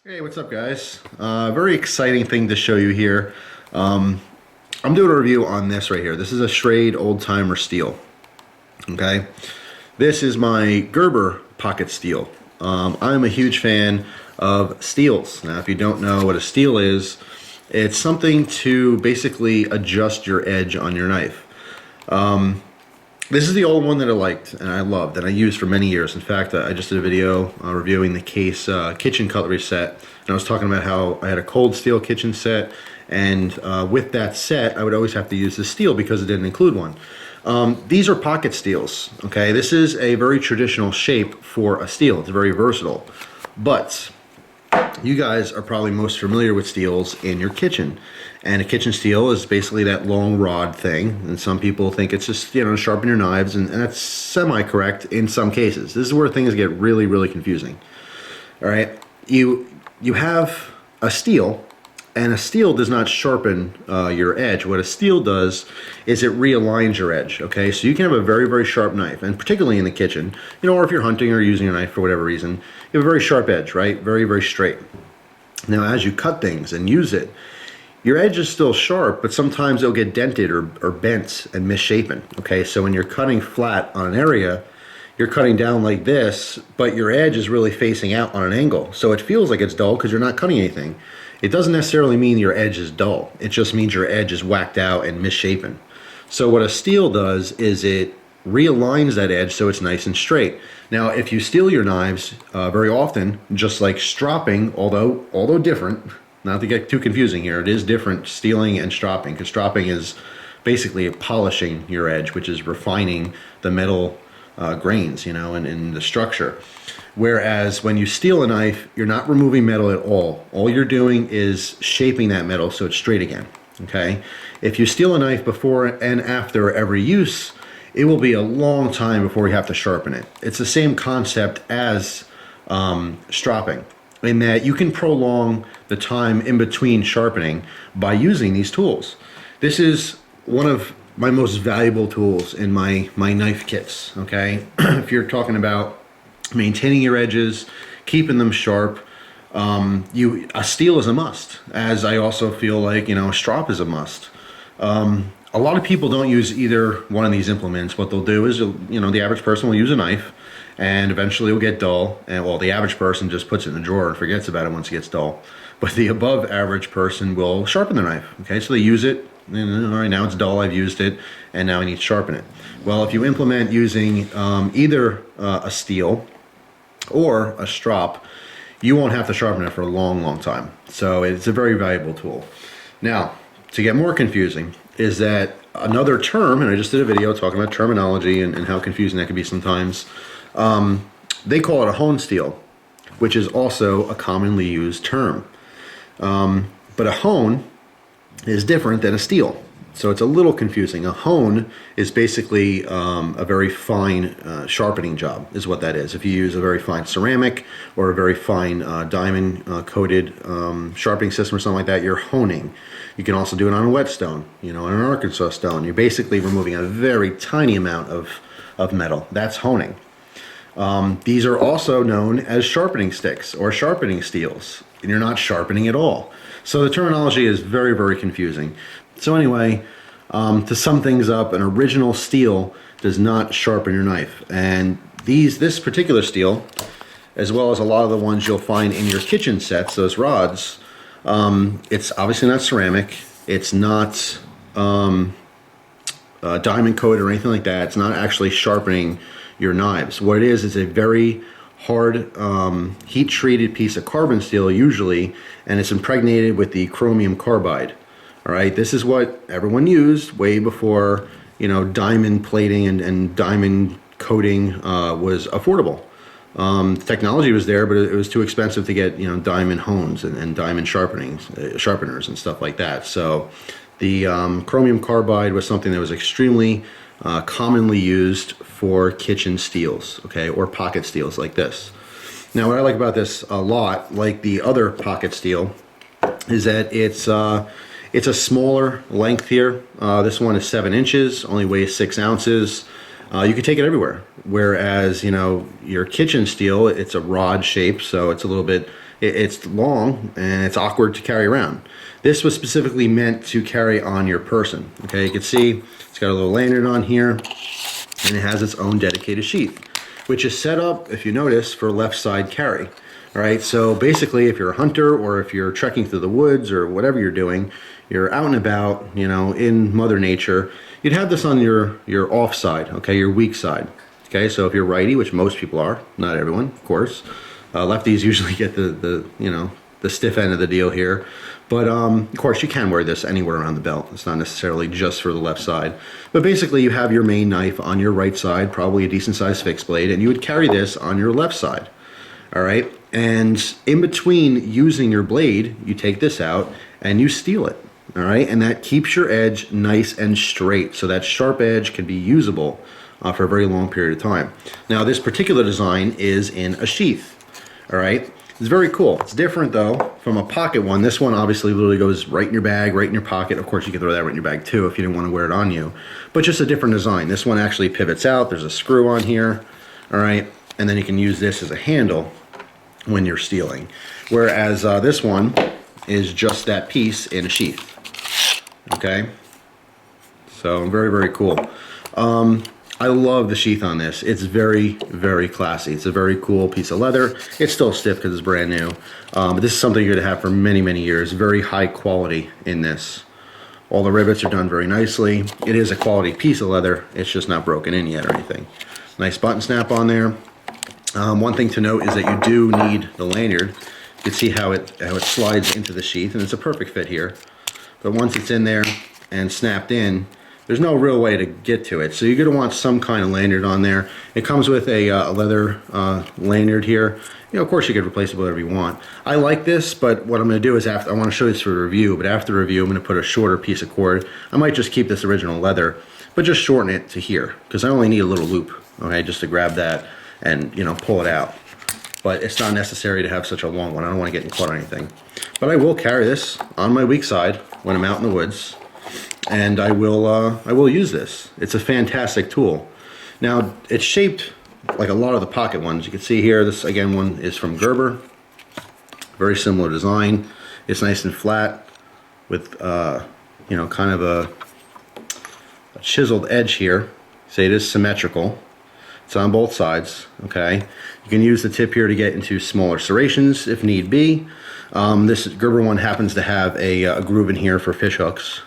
Hey, what's up, guys? Very exciting thing to show you here. I'm doing a review on this right here. This is a Schrade Old Timer Steel. Okay, this is my Gerber pocket steel. I'm a huge fan of steels. Now, if you don't know what a steel is, it's something to basically adjust your edge on your knife. This is the old one that I liked and I loved and I used for many years. In fact, I just did a video reviewing the Case kitchen cutlery set, and I was talking about how I had a cold steel kitchen set, and with that set I would always have to use the steel because it didn't include one. These are pocket steels. Okay, this is a very traditional shape for a steel. It's very versatile, but you guys are probably most familiar with steels in your kitchen. And a kitchen steel is basically that long rod thing. And some people think it's just, to sharpen your knives. And that's semi-correct in some cases. This is where things get really, really confusing. All right. You have a steel, and a steel does not sharpen your edge. What a steel does is it realigns your edge. Okay. So you can have a very, very sharp knife, and particularly in the kitchen, or if you're hunting or using a knife for whatever reason, you have a very sharp edge, right? Very, very straight. Now, as you cut things and use it, your edge is still sharp, but sometimes it'll get dented or bent and misshapen. Okay, so when you're cutting flat on an area, you're cutting down like this, but your edge is really facing out on an angle. So it feels like it's dull because you're not cutting anything. It doesn't necessarily mean your edge is dull. It just means your edge is whacked out and misshapen. So what a steel does is it realigns that edge so it's nice and straight. Now, if you steel your knives very often, just like stropping, although different, not to get too confusing here, it is different, steeling and stropping, because stropping is basically polishing your edge, which is refining the metal grains, and the structure. Whereas when you steel a knife, you're not removing metal at all. All you're doing is shaping that metal so it's straight again. Okay? If you steel a knife before and after every use, it will be a long time before you have to sharpen it. It's the same concept as stropping, in that you can prolong the time in between sharpening by using these tools. This is one of my most valuable tools in my knife kits, okay? If you're talking about maintaining your edges, keeping them sharp, a steel is a must, as I also feel like, a strop is a must. A lot of people don't use either one of these implements. What they'll do is, the average person will use a knife, and eventually it'll get dull. And well, the average person just puts it in the drawer and forgets about it once it gets dull. But the above average person will sharpen their knife. Okay, so they use it, and all right, now it's dull, I've used it, and now I need to sharpen it. Well, if you implement using either a steel or a strop, you won't have to sharpen it for a long, long time. So it's a very valuable tool. Now, to get more confusing, is that another term, and I just did a video talking about terminology and how confusing that can be sometimes. They call it a HoneSteel, which is also a commonly used term. But a hone is different than a steel, so it's a little confusing. A hone is basically a very fine sharpening job, is what that is. If you use a very fine ceramic or a very fine diamond coated sharpening system or something like that, you're honing. You can also do it on a whetstone, on an Arkansas stone. You're basically removing a very tiny amount of metal. That's honing. These are also known as sharpening sticks or sharpening steels, and you're not sharpening at all. So the terminology is very, very confusing. So anyway, to sum things up, an original steel does not sharpen your knife. And this particular steel, as well as a lot of the ones you'll find in your kitchen sets, those rods, it's obviously not ceramic. It's not diamond coated or anything like that. It's not actually sharpening your knives. What it is a very hard heat-treated piece of carbon steel usually, and it's impregnated with the chromium carbide. All right, this is what everyone used way before diamond plating and diamond coating was affordable. Technology was there, but it was too expensive to get diamond hones and diamond sharpeners and stuff like that. So the chromium carbide was something that was extremely commonly used for kitchen steels, okay, or pocket steels like this. Now, what I like about this a lot, like the other pocket steel, is that it's a smaller length here. This one is 7 inches, only weighs 6 ounces. You can take it everywhere. Whereas, your kitchen steel, it's a rod shape, so it's a little bit It's long and it's awkward to carry around. This was specifically meant to carry on your person. Okay, you can see it's got a little lanyard on here, and it has its own dedicated sheath, which is set up, if you notice, for left side carry. All right, so basically if you're a hunter or if you're trekking through the woods or whatever you're doing, you're out and about, you know, in Mother Nature, you'd have this on your off side, okay, your weak side. Okay, so if you're righty, which most people are, not everyone, of course, lefties usually get the you know, the stiff end of the deal here. But of course you can wear this anywhere around the belt. It's not necessarily just for the left side. But basically you have your main knife on your right side, probably a decent sized fixed blade, and you would carry this on your left side. All right, and in between using your blade, you take this out and you steel it. All right, and that keeps your edge nice and straight, so that sharp edge can be usable for a very long period of time. Now this particular design is in a sheath. All right, it's very cool. It's different though from a pocket one. This one obviously literally goes right in your bag, right in your pocket. Of course you can throw that right in your bag too if you didn't want to wear it on you, but just a different design. This one actually pivots out. There's a screw on here. All right, and then you can use this as a handle when you're steeling, whereas this one is just that piece in a sheath. Okay, so very, very cool. I love the sheath on this. It's very, very classy. It's a very cool piece of leather. It's still stiff because it's brand new, but this is something you're gonna have for many, many years. Very high quality in this. All the rivets are done very nicely. It is a quality piece of leather. It's just not broken in yet or anything. Nice button snap on there. One thing to note is that you do need the lanyard. You can see how it slides into the sheath, and it's a perfect fit here. But once it's in there and snapped in, there's no real way to get to it. So you're gonna want some kind of lanyard on there. It comes with a leather lanyard here. You know, of course you could replace it with whatever you want. I like this, but what I'm gonna do is I wanna show this for a review, but after the review I'm gonna put a shorter piece of cord. I might just keep this original leather, but just shorten it to here, because I only need a little loop, okay, just to grab that and, you know, pull it out. But it's not necessary to have such a long one. I don't want to get caught or anything. But I will carry this on my weak side when I'm out in the woods, and I will use this. It's a fantastic tool. Now it's shaped like a lot of the pocket ones. You can see here, this again one is from Gerber. Very similar design. It's nice and flat with you know, kind of a chiseled edge here. So it is symmetrical. It's on both sides, okay? You can use the tip here to get into smaller serrations if need be. This Gerber one happens to have a groove in here for fish hooks,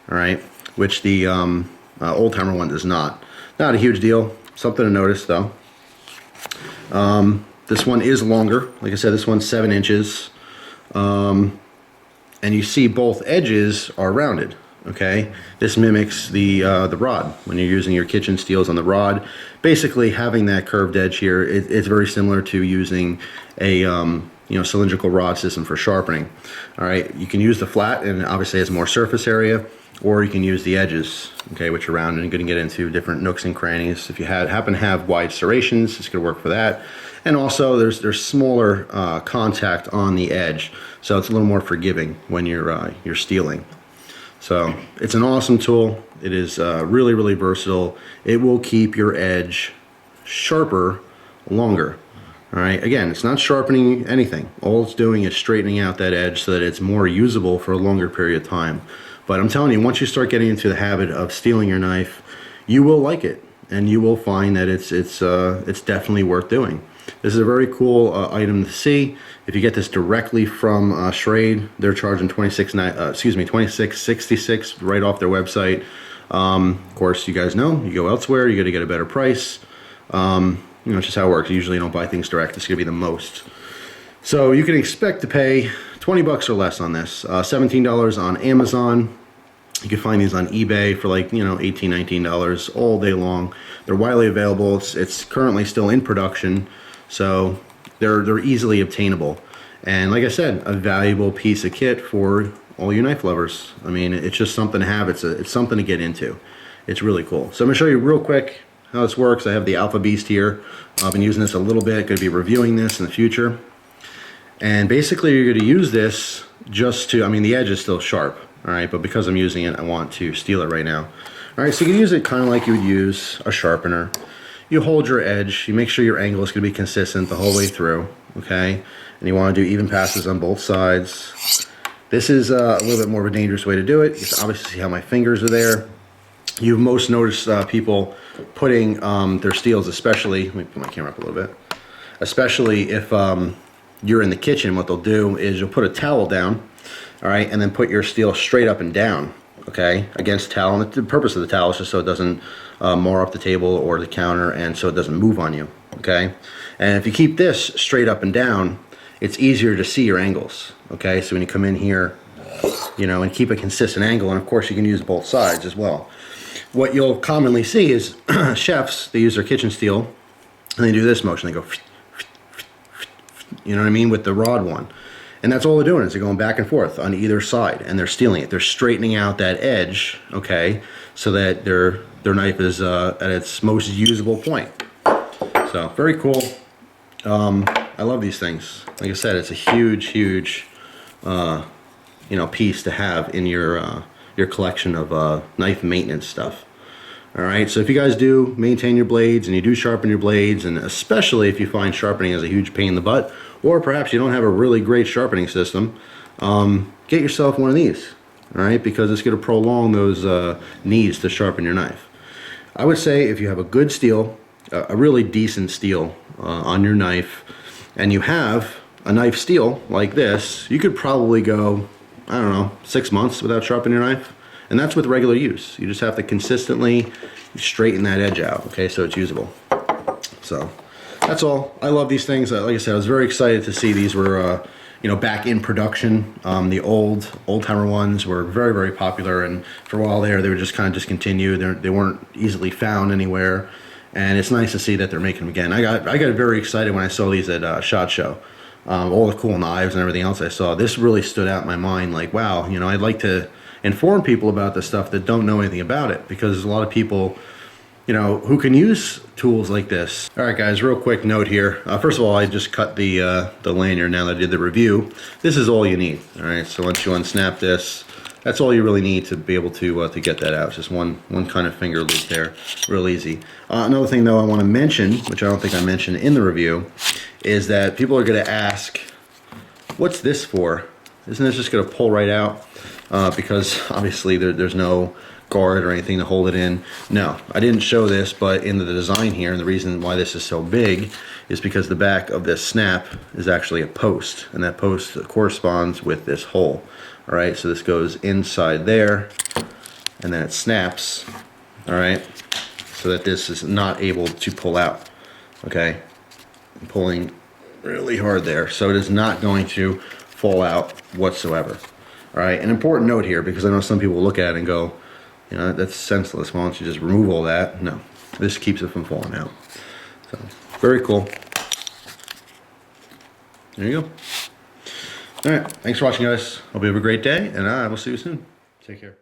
all right? Which the old timer one does not. Not a huge deal, something to notice though. This one is longer. Like I said, this one's 7 inches. And you see both edges are rounded. Okay, this mimics the rod when you're using your kitchen steels on the rod. Basically, having that curved edge here, it's very similar to using a you know, cylindrical rod system for sharpening. All right, you can use the flat, and obviously has more surface area, or you can use the edges, okay, which are round, and you're going to get into different nooks and crannies. If you happen to have wide serrations, it's going to work for that. And also, there's smaller contact on the edge, so it's a little more forgiving when you're steeling. So it's an awesome tool. It is really, really versatile. It will keep your edge sharper longer. All right, again, it's not sharpening anything. All it's doing is straightening out that edge so that it's more usable for a longer period of time. But I'm telling you, once you start getting into the habit of steeling your knife, you will like it, and you will find that it's definitely worth doing. This is a very cool item to see. If you get this directly from Schrade, they're charging $26.66 right off their website. Of course, you guys know, you go elsewhere, you're gonna get a better price. You know, it's just how it works. You usually don't buy things direct. It's gonna be the most. So you can expect to pay 20 bucks or less on this. $17 on Amazon. You can find these on eBay for like, you know, $18, $19 all day long. They're widely available. It's currently still in production, so they're easily obtainable. And like I said, a valuable piece of kit for all you knife lovers. I mean, it's just something to have. It's something to get into. It's really cool. So I'm gonna show you real quick how this works. I have the Alpha Beast here. I've been using this a little bit. Going to be reviewing this in the future. And basically, you're going to use this just to, I mean, the edge is still sharp, all right, but because I'm using it, I want to steel it right now. All right, so you can use it kind of like you would use a sharpener. you hold your edge, you make sure your angle is going to be consistent the whole way through, okay? And you want to do even passes on both sides. This is a little bit more of a dangerous way to do it. You can obviously see how my fingers are there. You've most noticed people putting their steels, especially, let me put my camera up a little bit, especially if you're in the kitchen, what they'll do is you'll put a towel down, all right, and then put your steel straight up and down, okay, against towel. And the purpose of the towel is just so it doesn't mar up the table or the counter, and so it doesn't move on you, okay? And if you keep this straight up and down, it's easier to see your angles, okay? So when you come in here, you know, and keep a consistent angle, and of course you can use both sides as well. What you'll commonly see is chefs, they use their kitchen steel, and they do this motion, they go, you know what I mean, with the rod one. And that's all they're doing is they're going back and forth on either side, and they're steeling it. They're straightening out that edge, okay, so that their knife is at its most usable point. So very cool. I love these things. Like I said, it's a huge, huge, you know, piece to have in your collection of knife maintenance stuff. All right, so if you guys do maintain your blades and you do sharpen your blades, and especially if you find sharpening is a huge pain in the butt, or perhaps you don't have a really great sharpening system, get yourself one of these, all right, because it's going to prolong those needs to sharpen your knife. I would say if you have a good steel, a really decent steel on your knife, and you have a knife steel like this, you could probably go, I don't know, 6 months without sharpening your knife. And that's with regular use. You just have to consistently straighten that edge out, okay, so it's usable. So that's all. I love these things. Like I said, I was very excited to see these were, you know, back in production. The old-timer ones were very, very popular, and for a while there, they were just kind of discontinued. They weren't easily found anywhere, and it's nice to see that they're making them again. I got very excited when I saw these at SHOT Show. All the cool knives and everything else I saw. This really stood out in my mind. Like, wow, you know, I'd like to inform people about this stuff that don't know anything about it, because there's a lot of people, you know, who can use tools like this. All right, guys, real quick note here. First of all, I just cut the lanyard now that I did the review. This is all you need. All right, so once you unsnap this, that's all you really need to be able to get that out. It's just one kind of finger loop there, real easy. Another thing though I want to mention, which I don't think I mentioned in the review, is that people are going to ask, what's this for? Isn't this just going to pull right out? Because obviously there's no guard or anything to hold it in. No, I didn't show this, but in the design here, and the reason why this is so big is because the back of this snap is actually a post, and that post corresponds with this hole. All right, so this goes inside there, and then it snaps, all right, so that this is not able to pull out, okay? I'm pulling really hard there, so it is not going to fall out whatsoever. All right, an important note here, because I know some people will look at it and go, you know, that's senseless. Why don't you just remove all that? No, this keeps it from falling out. So, very cool. There you go. All right, thanks for watching, guys. Hope you have a great day, and I will see you soon. Take care.